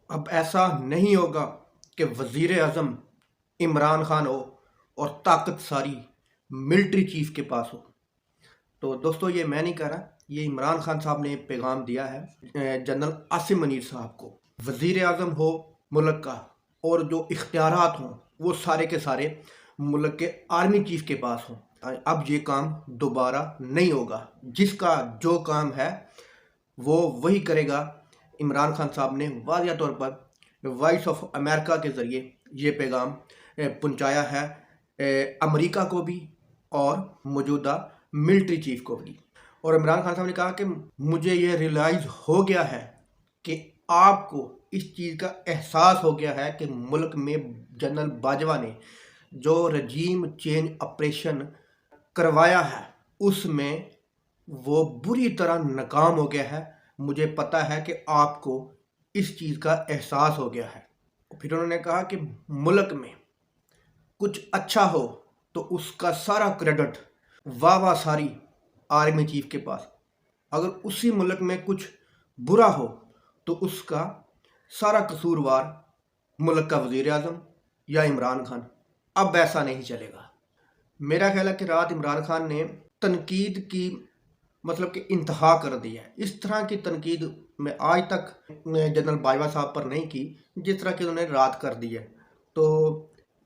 اب ایسا نہیں ہوگا کہ وزیر اعظم عمران خان ہو اور طاقت ساری ملٹری چیف کے پاس ہو۔ تو دوستو یہ میں نہیں کہہ رہا، یہ عمران خان صاحب نے ایک پیغام دیا ہے جنرل عاصم منیر صاحب کو۔ وزیر اعظم ہو ملک کا اور جو اختیارات ہوں وہ سارے کے سارے ملک کے آرمی چیف کے پاس ہوں۔ اب یہ کام دوبارہ نہیں ہوگا، جس کا جو کام ہے وہ وہی کرے گا۔ عمران خان صاحب نے واضح طور پر وائس آف امریکہ کے ذریعے یہ پیغام پہنچایا ہے امریکہ کو بھی اور موجودہ ملٹری چیف کو بھی۔ اور عمران خان صاحب نے کہا کہ مجھے یہ ریئلائز ہو گیا ہے کہ آپ کو اس چیز کا احساس ہو گیا ہے کہ ملک میں جنرل باجوہ نے جو رجیم چینج آپریشن کروایا ہے اس میں وہ بری طرح ناکام ہو گیا ہے۔ مجھے پتہ ہے کہ آپ کو اس چیز کا احساس ہو گیا ہے۔ پھر انہوں نے کہا کہ ملک میں کچھ اچھا ہو تو اس کا سارا کریڈٹ واہ ساری آرمی چیف کے پاس، اگر اسی ملک میں کچھ برا ہو تو اس کا سارا قصوروار ملک کا وزیر اعظم یا عمران خان۔ اب ایسا نہیں چلے گا۔ میرا خیال ہے کہ رات عمران خان نے تنقید کی مطلب کہ انتہا کر دی ہے۔ اس طرح کی تنقید میں آج تک جنرل باجوہ صاحب پر نہیں کی جس طرح کہ انہوں نے رات کر دی ہے۔ تو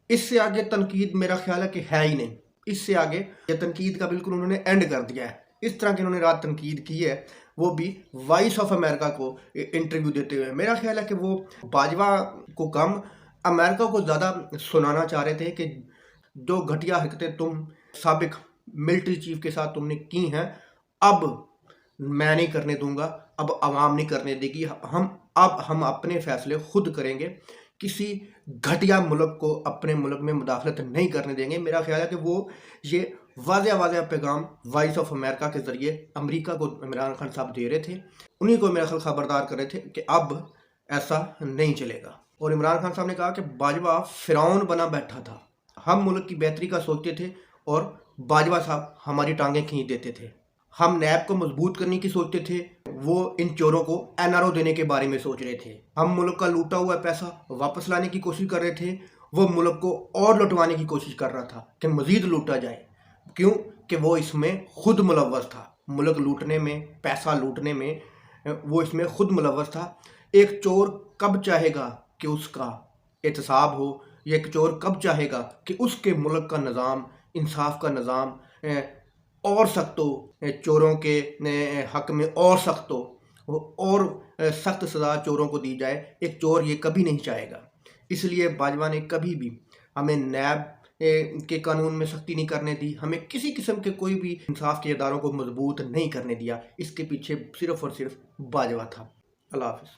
اس سے آگے تنقید میرا خیال ہے کہ ہے ہی نہیں۔ اس سے آگے یہ تنقید کا بالکل انہوں نے اینڈ کر دیا ہے۔ اس طرح کہ انہوں نے رات تنقید کی ہے وہ بھی وائس آف امریکہ کو انٹرویو دیتے ہوئے۔ میرا خیال ہے کہ وہ باجوہ کو کم امریکہ کو زیادہ سنانا چاہ رہے تھے کہ جو گھٹیا حرکتیں تم سابق ملٹری چیف کے ساتھ تم نے کی ہیں اب میں نہیں کرنے دوں گا، اب عوام نہیں کرنے دے گی، ہم اپنے فیصلے خود کریں گے، کسی گھٹیا ملک کو اپنے ملک میں مداخلت نہیں کرنے دیں گے۔ میرا خیال ہے کہ وہ یہ واضح پیغام وائس آف امریکہ کے ذریعے امریکہ کو عمران خان صاحب دے رہے تھے، انہی کو میرا خیال خبردار کر رہے تھے کہ اب ایسا نہیں چلے گا۔ اور عمران خان صاحب نے کہا کہ باجوہ فرعون بنا بیٹھا تھا، ہم ملک کی بہتری کا سوچتے تھے اور باجوہ صاحب ہماری ٹانگیں کھینچ دیتے تھے۔ ہم نیب کو مضبوط کرنے کی سوچتے تھے، وہ ان چوروں کو NRO دینے کے بارے میں سوچ رہے تھے۔ ہم ملک کا لوٹا ہوا پیسہ واپس لانے کی کوشش کر رہے تھے، وہ ملک کو اور لٹوانے کی کوشش کر رہا تھا کہ مزید لوٹا جائے، کیوں کہ وہ اس میں خود ملوث تھا، ملک لوٹنے میں، پیسہ لوٹنے میں وہ اس میں خود ملوث تھا۔ ایک چور کب چاہے گا کہ اس کا احتساب ہو، یا ایک چور کب چاہے گا کہ اس کے ملک کا نظام، انصاف کا نظام اور سخت ہو، چوروں کے حق میں اور سخت ہو، اور سخت سزا چوروں کو دی جائے؟ ایک چور یہ کبھی نہیں چاہے گا۔ اس لیے باجوہ نے کبھی بھی ہمیں نیب کے قانون میں سختی نہیں کرنے دی، ہمیں کسی قسم کے کوئی بھی انصاف کے اداروں کو مضبوط نہیں کرنے دیا۔ اس کے پیچھے صرف اور صرف باجوہ تھا۔ اللہ حافظ۔